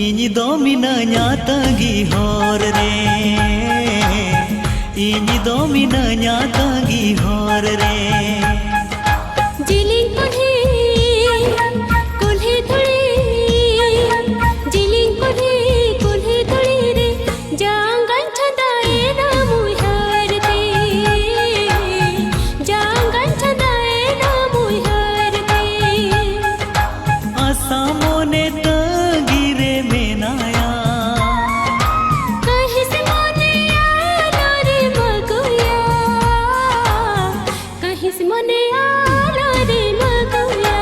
ᱤᱧ ᱫᱚ ᱢᱤᱱᱟᱹᱧᱟ ᱛᱟᱺᱜᱤ ᱦᱚᱨ ᱨᱮ ᱤᱧ ᱫᱚ ᱢᱤᱱᱟᱹᱧᱟ ᱛᱟᱺᱜᱤ ᱦᱚᱨ ᱨᱮ जिलिंग कुल्ही धुली जिलिंग कुल्ही धुली रे जांगन छदाए ना मुहर दे जांगन छदाए ना मुहर दे आसामोने तंगी रे मेनाया कहीं से मोने आला रे मगुया कहीं से मोने आला रे मगुया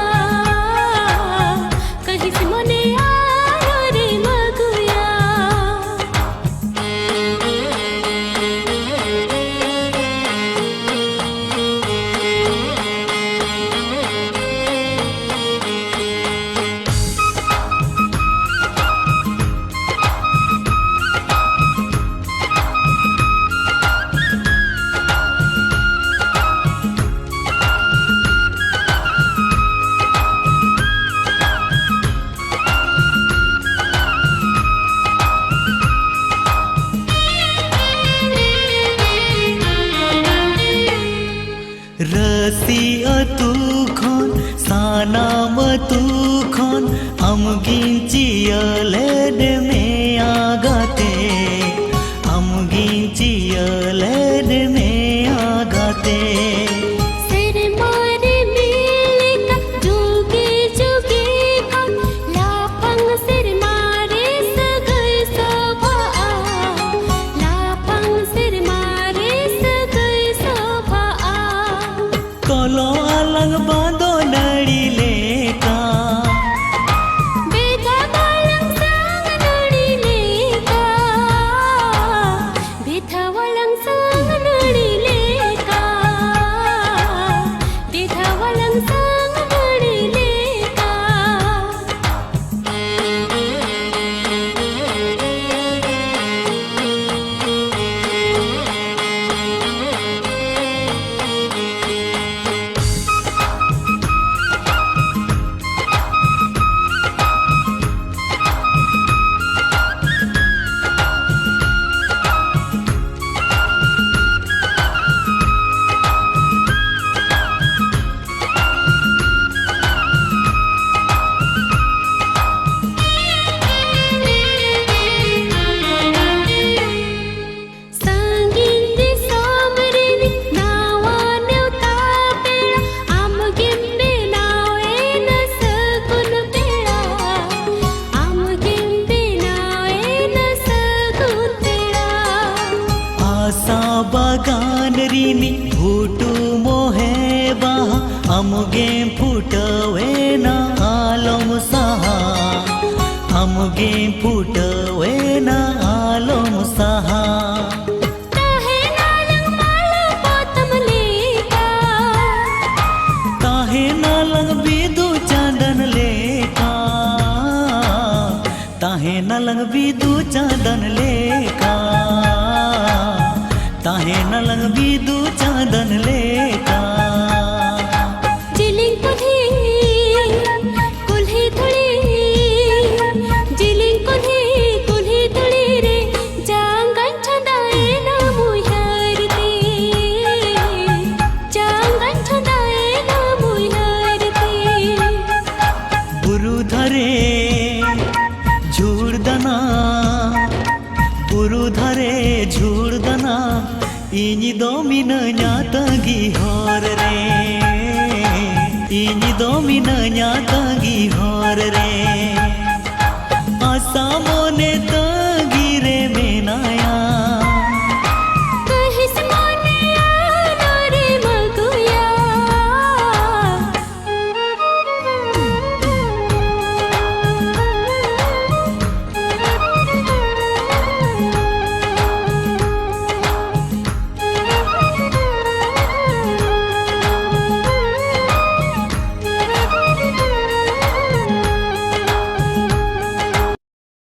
कहीं से मोने आला रे मगुया रसी अतु खन सानाम अतु खन अमगिन चियलेड में आगाते अमगिन चियलेड में आगाते सिर मारे मिले का जुगे जुगे का लापंग सिर मारे सगल सोभा लापंग सिर मारे सगल सोभा कलो अलग बांधो नड़ी लेका बेधा वालंग संग नड़ी लेका बेधा वालंग संग नड़ी लेका बेधा वालंग संग नड़ी लेका संगीत सामरे नावा नेवता पेड़ा आम गिंबे नावे न सगुन पेड़ा आम गिंबे नावे न सगुन पेड़ा आशा बागान रीनी फूटू मोहे बहा अमुगे फूटवे ना आलम सहा अमुगे फूटवे ना आलम सहा काहे नालंग माला पोतम लेका काहे नालंग बिदु चांदन लेका ताहे नालंग बिदु चांदन लेका ताहे नालंग बिदु चांदन लेका जिलिंग कुल्ही धुली जिलिंग कुल्ही धुली रे जांगन छदाए ना मुहर दे जांगन छदाए ना मुहर दे बुरु धरे झूड़दना बुरु धरे झूड़दना इनी दो मिनया तंगी हर रे इनी दो मिनया तंगी हर रे आसामोने तो